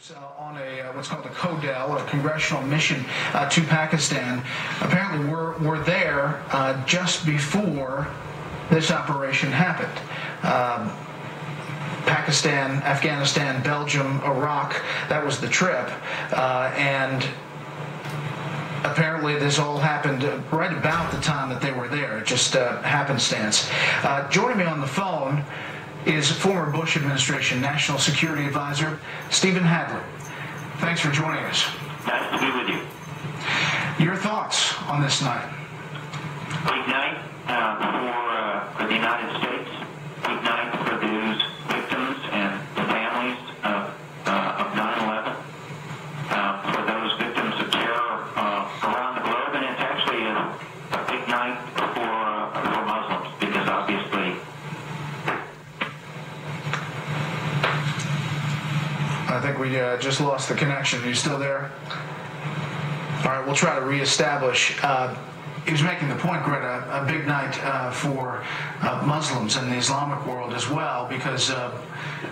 On a what's called a CODEL, a congressional mission to Pakistan. Apparently were there just before this operation happened. Pakistan, Afghanistan, Belgium, Iraq, that was the trip. And apparently this all happened right about the time that they were there, just happenstance. Joining me on the phone is former Bush administration National Security Advisor Stephen Hadley. Thanks for joining us. Nice to be with you. Your thoughts on this night? Big night for the United States. Big night for those victims and the families of 9/11. For those victims of terror around the globe, and it's actually a big night for Muslims, because obviously. I think we just lost the connection. Are you still there? All right, we'll try to reestablish. He was making the point, Greta, a big night for Muslims in the Islamic world as well, because...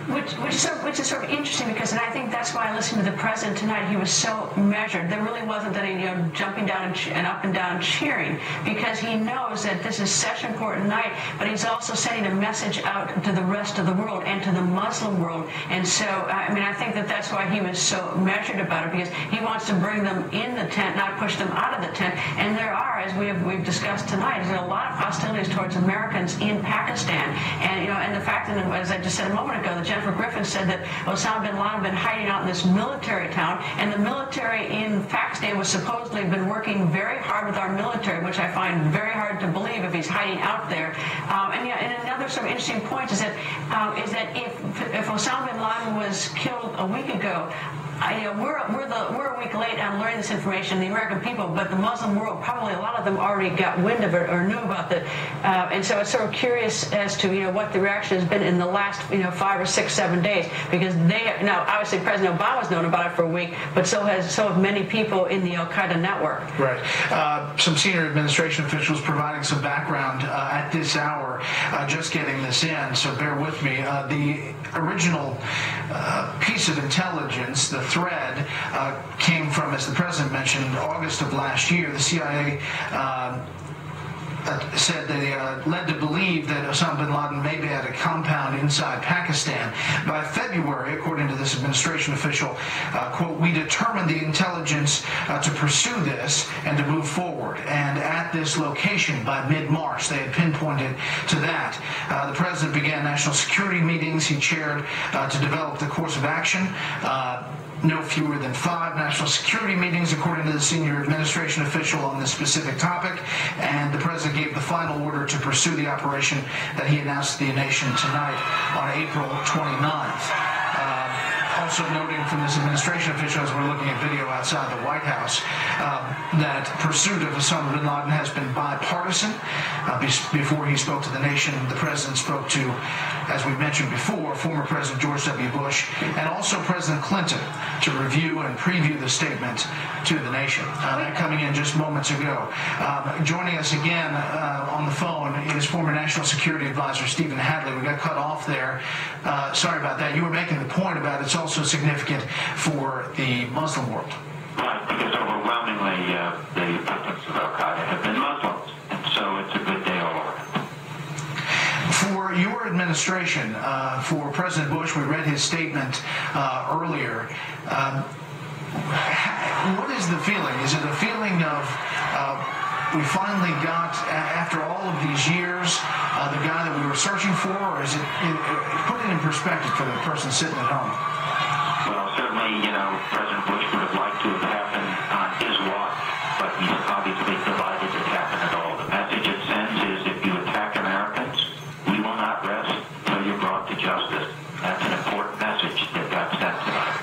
Which is sort of interesting, because, and I think that's why I listened to the president tonight. He was so measured. There really wasn't any jumping down and up and down cheering, because he knows that this is such an important night, but he's also sending a message out to the rest of the world and to the Muslim world. And so, I mean, I think that that's why he was so measured about it, because he wants to bring them in the tent, not push them out of the tent. And there are, as we've discussed tonight, there's a lot of hostilities towards Americans in Pakistan. And, and the fact that, as I just said a moment ago, that Jennifer Griffin said that Osama bin Laden had been hiding out in this military town, and the military in Pakistan was supposedly been working very hard with our military, which I find very hard to believe if he's hiding out there. And another sort of interesting point is that if Osama bin Laden was killed a week ago, we're a week late on learning this information, the American people, but the Muslim world, probably a lot of them already got wind of it or knew about it. And so it's sort of curious as to what the reaction has been in the last 5 or 6, 7 days, because now obviously President Obama's known about it for a week, but so have many people in the Al Qaeda network. Right. Some senior administration officials providing some background at this hour, just getting this in, so bear with me. The original piece of intelligence, the thread, came from, as the president mentioned, August of last year. The CIA said they led to believe that Osama bin Laden may be at a compound inside Pakistan. By February, according to this administration official, quote, "We determined the intelligence to pursue this and to move forward." And at this location by mid-March, they had pinpointed to that. The president began national security meetings he chaired to develop the course of action. No fewer than 5 national security meetings, according to the senior administration official, on this specific topic. And the president gave the final order to pursue the operation that he announced to the nation tonight on April 29th. Also noting from this administration official, as we're looking at video outside the White House, that pursuit of Osama bin Laden has been bipartisan. Before he spoke to the nation, the president spoke to, as we mentioned before, former President George W. Bush and also President Clinton to review and preview the statement to the nation. That coming in just moments ago. Joining us again on the phone is former National Security Advisor Stephen Hadley. We got cut off there. Sorry about that. You were making the point about it's also significant for the Muslim world. Right, because overwhelmingly the victims of Al Qaeda have been Muslims, and so it's a good day all over. For your administration, for President Bush, we read his statement earlier. What is the feeling? Is it a feeling of we finally got, after all of these years, the guy that we were searching for, or is it, put it in perspective for the person sitting at home? Well, certainly, President Bush would have liked to have happened on his watch, but he's obviously delighted it happened at all. The message it sends is, if you attack Americans, we will not rest until you're brought to justice. That's an important message that got sent tonight.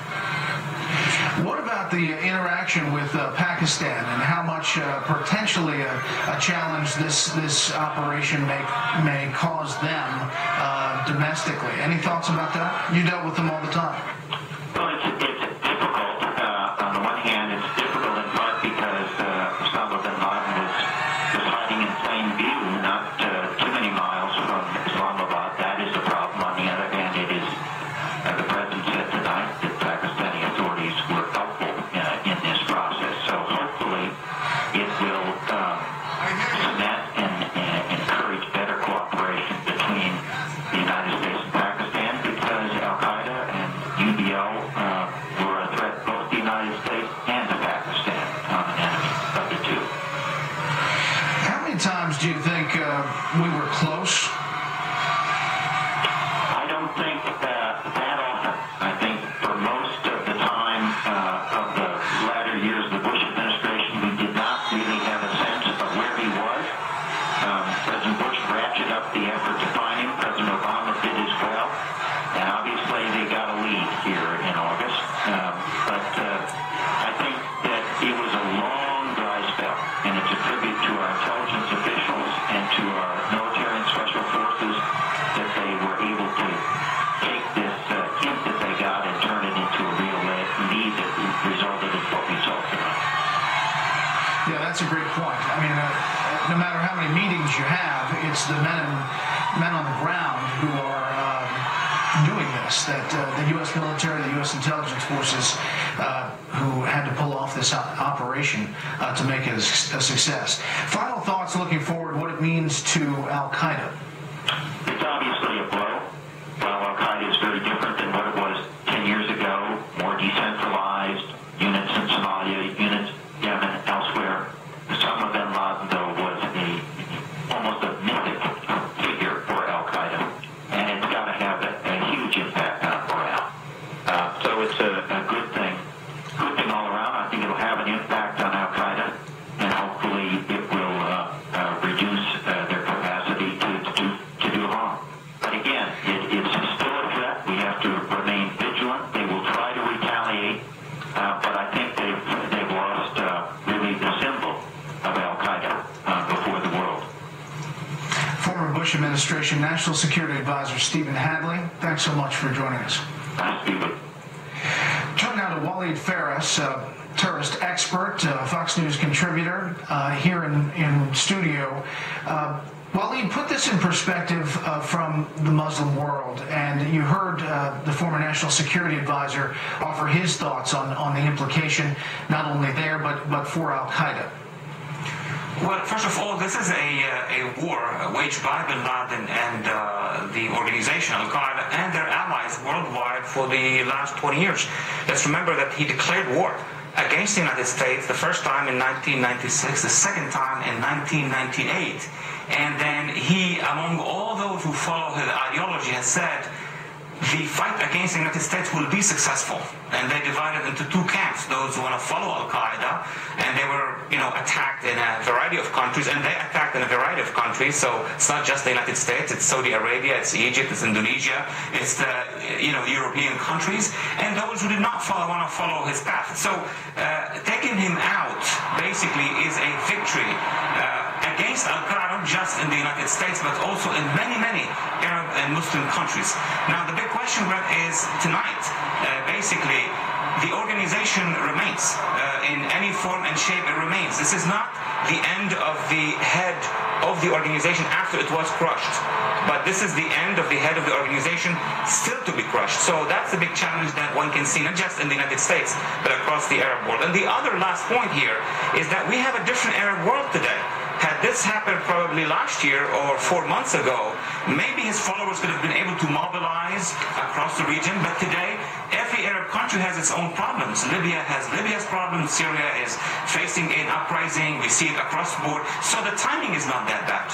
What about the interaction with Pakistan, and how much potentially a challenge this operation may cause them domestically? Any thoughts about that? You dealt with them all the time. Well, it's difficult. On the one hand, it's difficult in part because Osama bin Laden was hiding in plain view, not too many miles from Islamabad. That is the problem. On the other hand, it is, the president said tonight, that Pakistani authorities were a threat both to the United States and to Pakistan, common enemy of the two. How many times do you think we were close? I don't think that often. I think for most of the time of the latter years of the Bush administration, we did not really have a sense of where he was. President Bush ratcheted up the effort to find him. President Obama did as well. And obviously they got a lead here in August. But I think that it was a long dry spell, and it's a tribute to our intelligence officials and to our military and special forces that they were able to take this hint that they got and turn it into a real lead that resulted in what we saw tonight. Yeah, that's a great point. I mean, no matter how many meetings you have, it's the men on the ground who are doing this, that the U.S. military, the U.S. intelligence forces who had to pull off this operation to make it a success. Final thoughts looking forward, what it means to Al-Qaeda. It's obviously a blow. While Al-Qaeda is very different than what it was 10 years ago, more decentralized, units in Somalia, units in Yemen, elsewhere. Osama bin Laden, though, was almost a mythic figure for Al-Qaeda, and it's got to have a huge impact on morale. So it's a good thing. Good thing all around. I think it'll have an impact on Al-Qaeda, and hopefully it will reduce their capacity to do harm. But again, it's still a threat. We have to remain vigilant. They will try to retaliate, but I think they've lost really the symbol of Al-Qaeda before the world. Former Bush administration National Security Advisor Stephen Hadley, thanks so much for joining us. Nice to be with you. Turn now to Waleed Faris, terrorist expert, Fox News contributor, here in studio. Waleed, put this in perspective from the Muslim world, and you heard the former National Security Advisor offer his thoughts on the implication, not only there, but for Al-Qaeda. Well, first of all, this is a war waged by bin Laden and the organization Al-Qaeda and their allies worldwide for the last 20 years. Let's remember that he declared war against the United States the first time in 1996, the second time in 1998. And then he, among all those who follow his ideology, has said the fight against the United States will be successful. And they divided into two camps, those who want to follow Al-Qaeda, and they were, attacked in a variety of countries, and they attacked in a variety of countries. So it's not just the United States, it's Saudi Arabia, it's Egypt, it's Indonesia, it's the, European countries, and those who did not want to follow his path. So taking him out basically is a victory against Al-Qaeda, not just in the United States, but also in many, many Arab and Muslim countries. Now, the big question, Brett, is tonight, basically, the organization remains. In any form and shape, it remains. This is not the end of the head of the organization after it was crushed. But this is the end of the head of the organization still to be crushed. So that's the big challenge that one can see, not just in the United States, but across the Arab world. And the other last point here is that we have a different Arab world today. Had this happened probably last year or 4 months ago, maybe his followers could have been able to mobilize across the region. But today, every Arab country has its own problems. Libya has Libya's problems. Syria is facing an uprising. We see it across the board. So the timing is not that bad.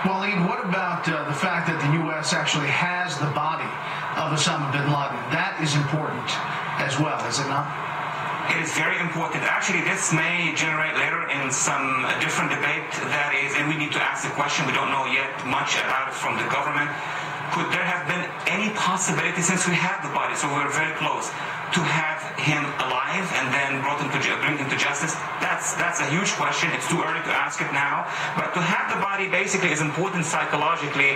Waleed, what about the fact that the U.S. actually has the body of Osama bin Laden? That is important as well, is it not? It is very important. Actually, this may generate later in some different debate. That is, and we need to ask the question, we don't know yet much about it from the government. Could there have been any possibility, since we have the body, so we're very close, to have him alive and then bring him to justice? That's a huge question. It's too early to ask it now. But to have the body basically is important psychologically,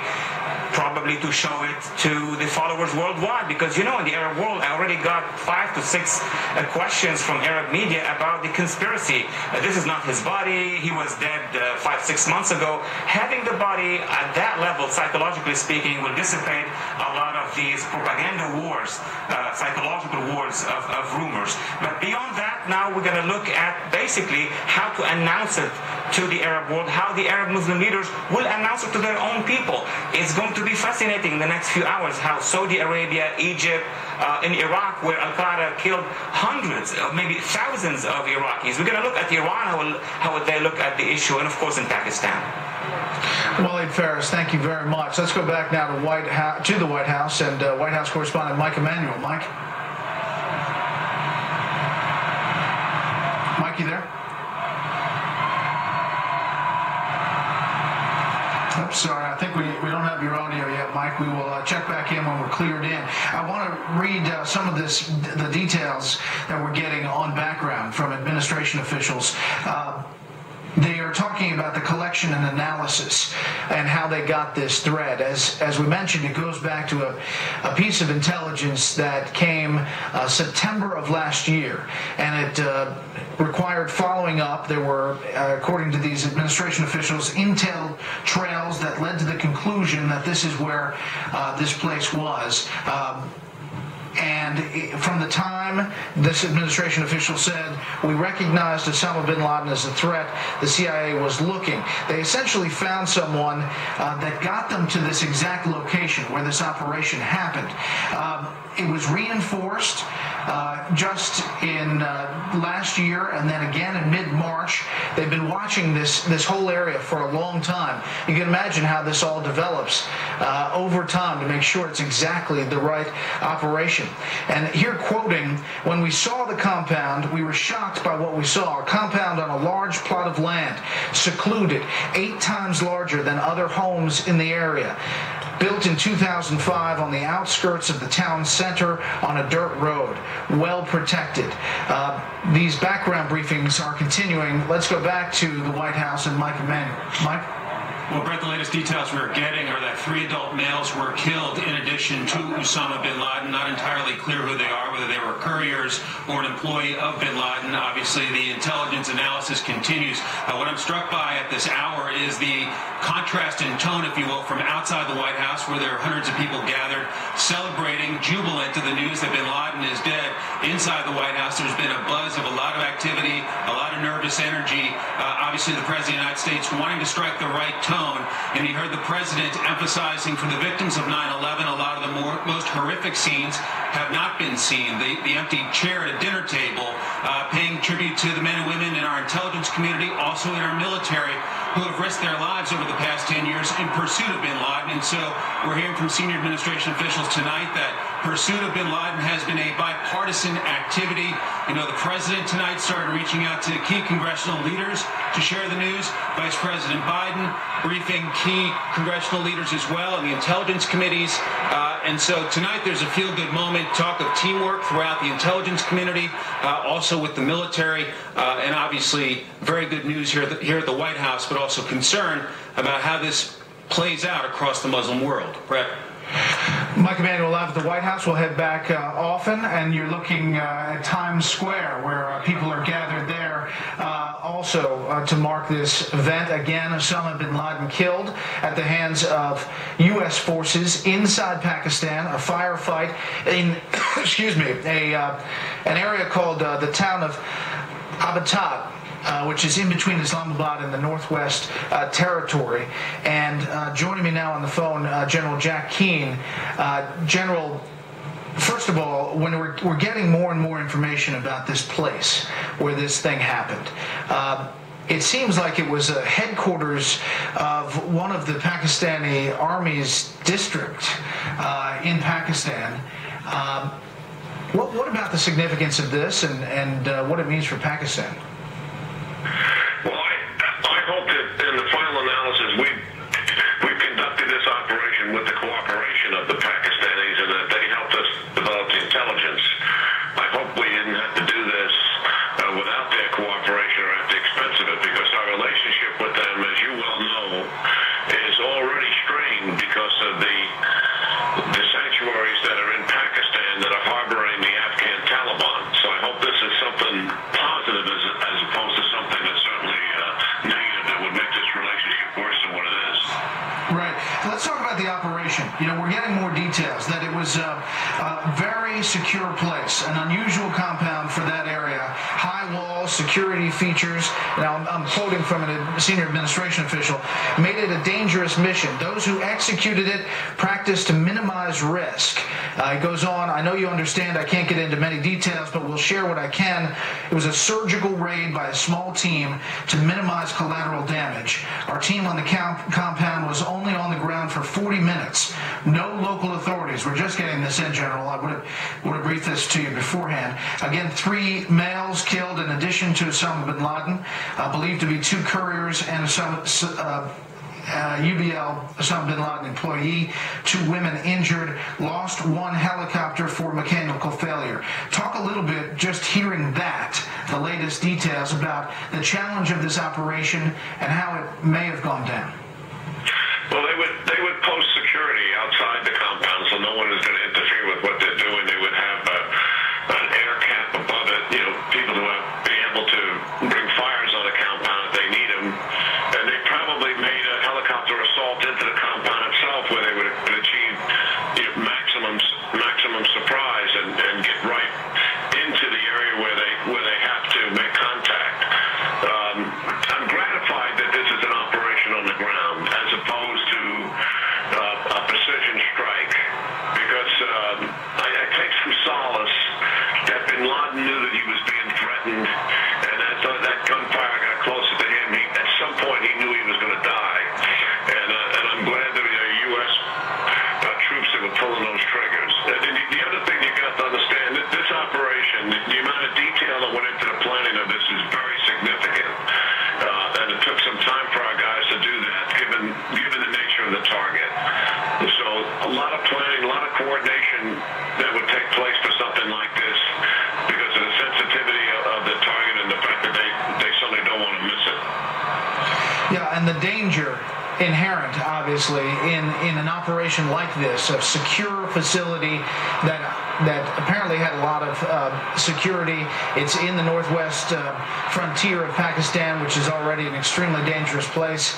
probably to show it to the followers worldwide. Because, in the Arab world, I already got 5 to 6 questions from Arab media about the conspiracy. This is not his body. He was dead 5-6 months ago. Having the body at that level, psychologically speaking, will dissipate a lot of these propaganda wars, psychological wars of rumors. But beyond that, now we're going to look at basically how to announce it to the Arab world, how the Arab Muslim leaders will announce it to their own people. It's going to be fascinating in the next few hours how Saudi Arabia, Egypt, in Iraq, where Al-Qaeda killed hundreds, maybe thousands of Iraqis. We're going to look at Iran, how would they look at the issue, and of course in Pakistan. Waleed Phares, thank you very much. Let's go back now to the White House and White House correspondent Mike Emanuel. Mike? Mike, you there? Oops, sorry. I think we don't have your audio yet, Mike. We will check back in when we're cleared in. I want to read some of the details that we're getting on background from administration officials. They are talking about the collection and analysis and how they got this thread. As we mentioned, it goes back to a piece of intelligence that came September of last year, and it required following up. There were, according to these administration officials, intel trails that led to the conclusion that this is where this place was. And from the time this administration official said, we recognized Osama bin Laden as a threat, the CIA was looking. They essentially found someone that got them to this exact location where this operation happened. It was reinforced just in last year and then again in mid-March. They've been watching this whole area for a long time. You can imagine how this all develops over time to make sure it's exactly the right operation. And here quoting, when we saw the compound, we were shocked by what we saw. A compound on a large plot of land, secluded, 8 times larger than other homes in the area. Built in 2005 on the outskirts of the town center on a dirt road, well protected. These background briefings are continuing. Let's go back to the White House and Mike Emanuel. Mike? Well, Brett, the latest details we're getting are that 3 adult males were killed in addition to Osama bin Laden. Not entirely clear who they are, whether they were couriers or an employee of bin Laden. Obviously, the intelligence analysis continues. What I'm struck by at this hour is the contrast in tone, if you will, from outside the White House, where there are hundreds of people gathered celebrating, jubilant to the news that bin Laden is dead. Inside the White House, there's been a buzz of a lot of activity, a lot of nervous energy. Obviously, the President of the United States wanting to strike the right tone. And you heard the President emphasizing for the victims of 9/11, a lot of the most horrific scenes have not been seen. The empty chair at a dinner table, paying tribute to the men and women in our intelligence community, also in our military, who have risked their lives over the past 10 years in pursuit of bin Laden. And so we're hearing from senior administration officials tonight that pursuit of bin Laden has been a bipartisan activity. You know, the President tonight started reaching out to key congressional leaders to share the news. Vice President Biden briefing key congressional leaders as well and the intelligence committees. And so tonight there's a feel-good moment, talk of teamwork throughout the intelligence community, also with the military, and obviously very good news here at the White House, but also concern about how this plays out across the Muslim world. Brett? Mike Emanuel live at the White House. We'll head back often, and you're looking at Times Square, where people are gathered there also to mark this event. Again, Osama bin Laden killed at the hands of U.S. forces inside Pakistan. A firefight in, excuse me, an area called the town of Abatat, which is in between Islamabad and the Northwest Territory. And joining me now on the phone, General Jack Keane. General, first of all, when we're getting more and more information about this place where this thing happened, it seems like it was a headquarters of one of the Pakistani Army's district in Pakistan. What about the significance of this and what it means for Pakistan? Well, I hope that in the final analysis we've conducted this operation with the cooperation of the Pakistanis and that they helped us develop the intelligence. I hope we didn't have to do this without their cooperation or at the expense of it, because our relationship with them, as you well know, is already strained because of the sanctuaries that are in Pakistan that are harboring the Afghan Taliban. So I hope this is something positive as opposed to something that's certainly negative that would make this relationship worse than what it is. Right. Let's talk about the operation. You know, we're getting more details that it was a very secure place, an unusual compound for that area. High walls, security features, now I'm quoting from a senior administration official, made it a dangerous mission. Those who executed it practiced to minimize risk. It goes on, I know you understand I can't get into many details, but we'll share what I can. It was a surgical raid by a small team to minimize collateral damage. Our team on the compound was only on the ground for 40 minutes. No local authorities. We're just getting this in, General. I would have briefed this to you beforehand. Again, 3 males killed in addition to Osama bin Laden, believed to be 2 couriers and UBL, Osama bin Laden employee, 2 women injured, lost 1 helicopter for mechanical failure. Talk a little bit, just hearing that, the latest details about the challenge of this operation and how it may have gone down. Well, they would post security outside the compound, so no one is going to interfere with what they're doing. They would have an air cap above it, people who have been able to bring fires on the compound if they need them. And they probably made a helicopter assault into the compound itself where they would achieve maximum surprise and get right into the area where they have to make contact. I'm gratified that this is an operation on the ground as opposed to a precision strike, because I take some solace that bin Laden knew that he was being threatened, and that gunfire got closer to him. At some point he knew he was going to die, and I'm glad that there are U.S. troops that were pulling those triggers. And the other thing you got to understand, that this operation, the amount of detail that went into the planning of this is very significant, and it took some time for our guys to do that, given the nature of the target. So a lot of planning, a lot of coordination that would take place for something like this, because of the sensitivity of the target and the fact that they certainly don't want to miss it. Yeah, and the danger inherent, obviously, in an operation like this, a secure facility that apparently had a lot of security. It's in the northwest frontier of Pakistan, which is already an extremely dangerous place.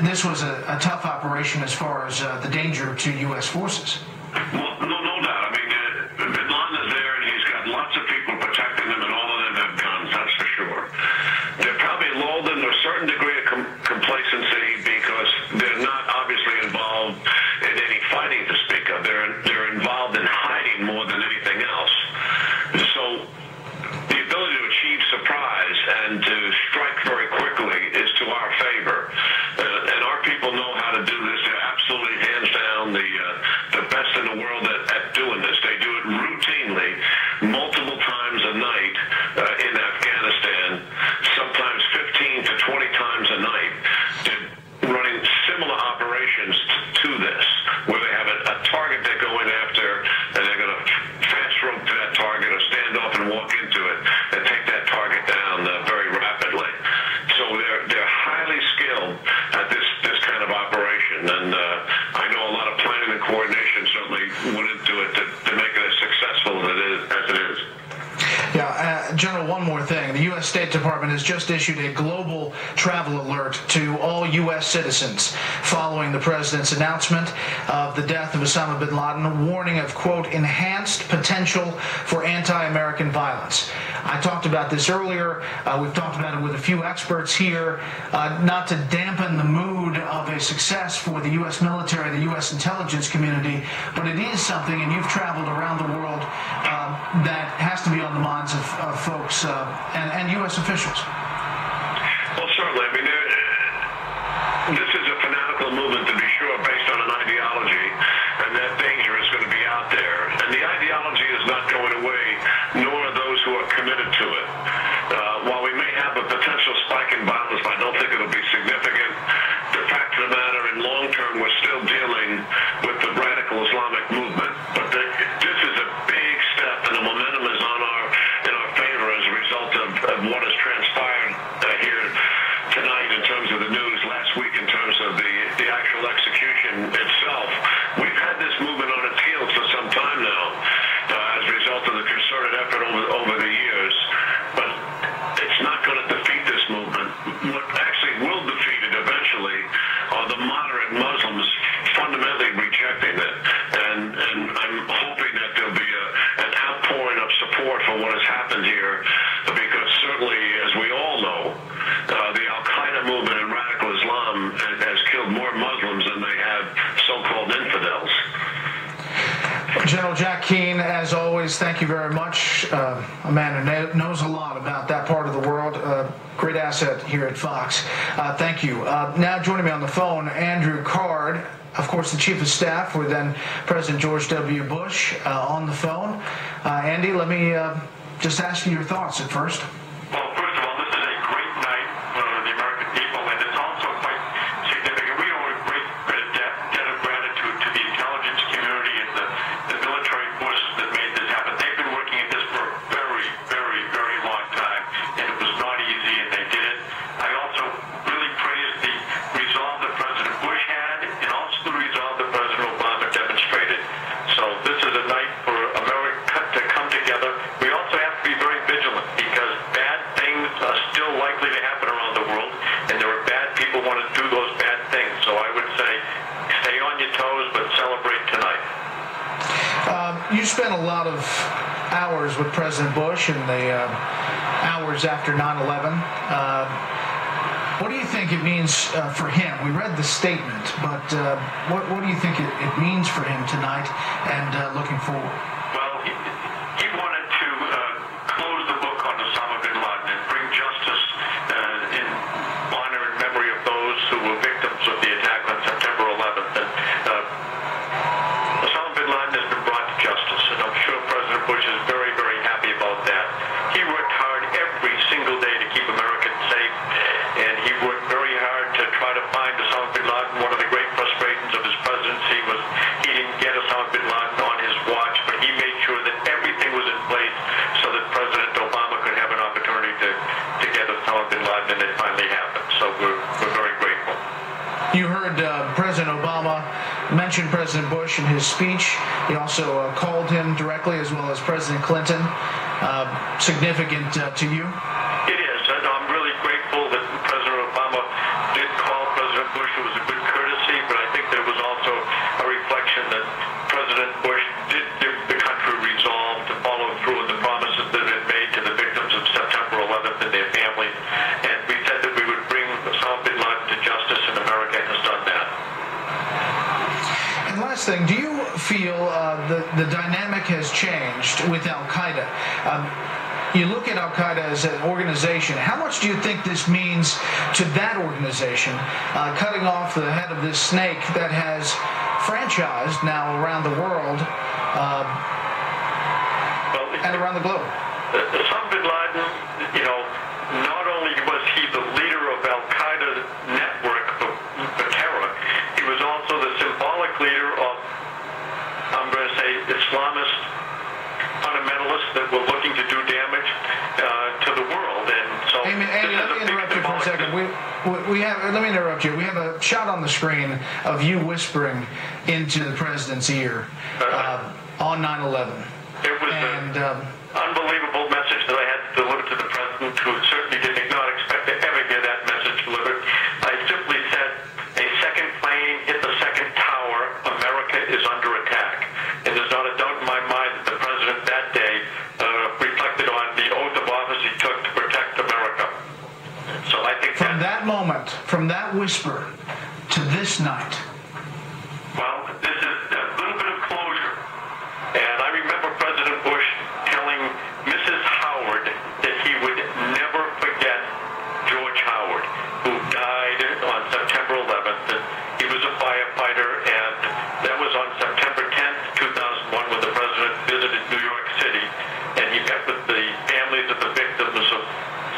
This was a tough operation as far as the danger to U.S. forces. Well, no doubt. I mean, bin Laden is there, and he's got lots of people protecting him, and all of them have guns, that's for sure. They're probably lulled into a certain degree of complacency because they're not obviously involved in any fighting to speak of. They're involved in hiding more than anything else. So the ability to achieve surprise and to strike very quickly is to our favor. And our people know how to do this. They're absolutely hands down the best in the world at doing this. They do it routinely, multiple times a night in Afghanistan, sometimes 15 to 20 times a night. They're running similar operations to this, where they have a target they're going after, and they're going to fast rope to that target or stand off and walk into it and take that target down very rapidly. So they're highly skilled at this kind of operation, and I know a lot of planning and coordination certainly went into it to make it as successful as it is. Yeah, General, one more thing. The U.S. State Department has just issued a global travel alert to all U.S. citizens following the president's announcement of the death of Osama bin Laden, warning of, quote, enhanced potential for anti-American violence. I talked about this earlier. We've talked about it with a few experts here, not to dampen the mood of a success for the U.S. military, the U.S. intelligence community, but it is something, and you've traveled around the world, that has to be on the minds of folks and U.S. officials. Well, certainly. I mean, this is a fanatical movement, to be sure, based on an ideology, and that danger is going to be out there. And the ideology is not going away, nor are those who are committed to it. While we may have a potential spike in violence, I don't think it'll be significant. The fact of the matter, in long term, we're still dealing with the radical Islamic movement. But this is a big step, and the momentum is in our favor as a result of what has transpired General Jack Keane, as always, thank you very much. A man who knows a lot about that part of the world. Great asset here at Fox. Thank you. Now joining me on the phone, Andrew Card, of course, the Chief of Staff with then President George W. Bush on the phone. Andy, let me just ask you your thoughts at first. Well, first of all, this is a great night for the American people, and it's also quite significant. We owe a great debt of gratitude to the intelligence community and the military forces that made this happen. They've been working at this for a very, very, very long time, and it was not easy, and they did it. I also really praise the resolve that President Bush had, and also the resolve that President Obama demonstrated. So this is a night for America to come together. We also have to be very vigilant because bad things are still likely to happen around the world, and there are bad people who want to do those bad things. So I would say stay on your toes, but celebrate tonight. You spent a lot of hours with President Bush in the hours after 9/11. What do you think it means for him? We read the statement, but what do you think it means for him tonight and looking forward? Well, he wanted to close the book on Osama bin Laden and bring justice in honor and memory of those who were victims of the attack on September 11th. And Osama bin Laden has been brought to justice, and I'm sure President Bush is very, very happy about that. He worked hard every single day to keep Americans safe, and he worked very hard to try to find Osama bin Laden. One of the great frustrations of his presidency was he didn't get Osama bin Laden on his watch, but he made sure that everything was in place so that President Obama could have an opportunity to get Osama bin Laden, and it finally happened. So we're very grateful. You heard President Obama mention President Bush in his speech. He also called him directly, as well as President Clinton. Significant to you? It is, and I'm really grateful that President Obama did call President Bush. It was a good courtesy, but I think there was also a reflection that President Bush did give the country resolve to follow through on the promises that had been made to the victims of September 11th and their families. And we said that we would bring Osama bin Laden to justice, and America has done that. And last thing, do you feel the dynamic has changed with Al-Qaeda? You look at Al-Qaeda as an organization. How much do you think this means to that organization, cutting off the head of this snake that has franchised now around the world and around the globe? Osama bin Laden, not only was he the leader of Al-Qaeda network for terror, he was also the symbolic leader of, I'm going to say, Islamist fundamentalists that were looking to do damage to the world. And so, Amy, let me interrupt you for a second. Let me interrupt you. We have a shot on the screen of you whispering into the president's ear on 9/11. It was an unbelievable message that I had to deliver to the president, who certainly did not expect to ever hear that message delivered. I simply said, a second plane hit the second tower. America is under attack. And there's not a doubt in my mind that the president that day reflected on the oath of office he took to protect America. So I think from that moment, from that whisper to this night. Well, this is a little bit of closure. And I remember President Bush telling Mrs. Howard that he would never forget George Howard, who died on September 11th. And he was a firefighter, and that was on September 10th, 2001, when the president visited New York City, and he met with the families of the victims of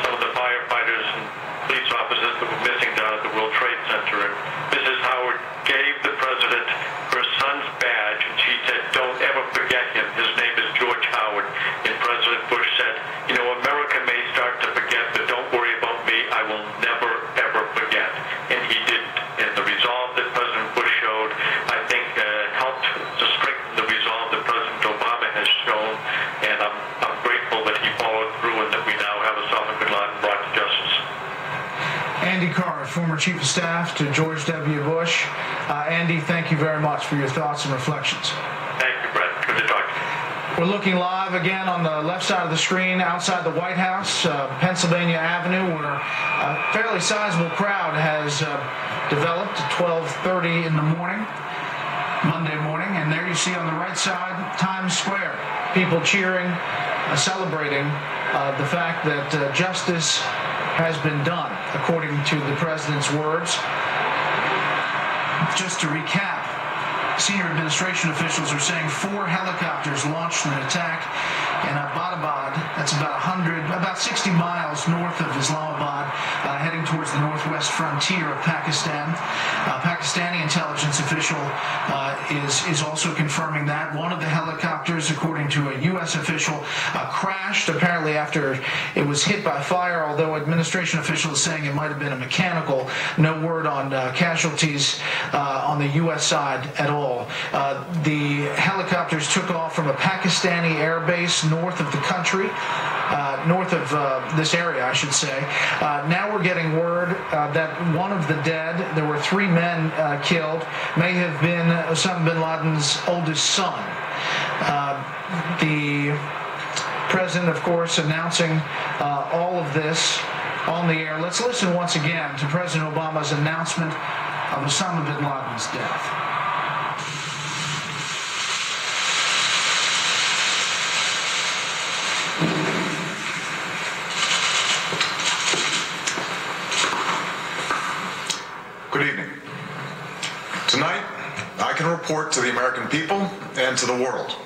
some of the firefighters and police officers that were missing down at the World Trade Center. And Mrs. Howard gave the president her son's badge, and she said, "Don't ever forget him. His name is George Howard." And President Bush said, "America may start to forget, but don't worry about me. I will never, ever forget." And he didn't. And the resolve that President Bush showed, I think, helped to strengthen the resolve that President Obama has shown. And I'm grateful that he followed through and that we now have Osama bin Laden brought to justice. Andy Card, former Chief of Staff to George W. Bush. Andy, thank you very much for your thoughts and reflections. Thank you, Brett. Good to talk to you. We're looking live again on the left side of the screen outside the White House, Pennsylvania Avenue, where a fairly sizable crowd has developed at 12:30 in the morning, Monday morning, And there you see on the right side, Times Square, people cheering, celebrating the fact that justice has been done, according to the president's words. Just to recap, senior administration officials are saying 4 helicopters launched an attack in Abbottabad. That's about 60 miles north of Islamabad, heading towards the northwest frontier of Pakistan. Pakistani intelligence official is also confirming that one of the helicopters, according to a U.S. official, crashed apparently after it was hit by fire, although administration officials saying it might have been a mechanical. No word on casualties on the U.S. side at all. The helicopters took off from a Pakistani air base north of the country, north of this area, I should say. Now we're getting word that one of the dead, there were 3 men killed, may have been Osama bin Laden's oldest son. The president, of course, announcing all of this on the air. Let's listen once again to President Obama's announcement of Osama bin Laden's death. Good evening. Tonight, I can report to the American people and to the world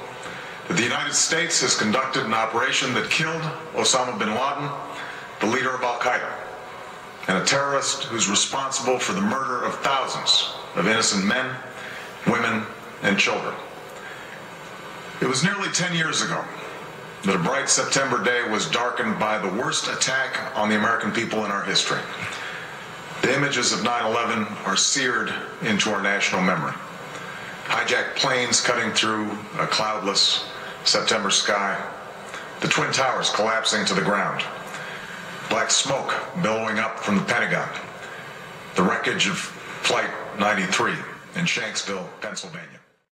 that the United States has conducted an operation that killed Osama bin Laden, the leader of Al-Qaeda, and a terrorist who's responsible for the murder of thousands of innocent men, women, and children. It was nearly 10 years ago that a bright September day was darkened by the worst attack on the American people in our history. The images of 9/11 are seared into our national memory. Hijacked planes cutting through a cloudless September sky, the Twin Towers collapsing to the ground, black smoke billowing up from the Pentagon, the wreckage of Flight 93 in Shanksville, Pennsylvania.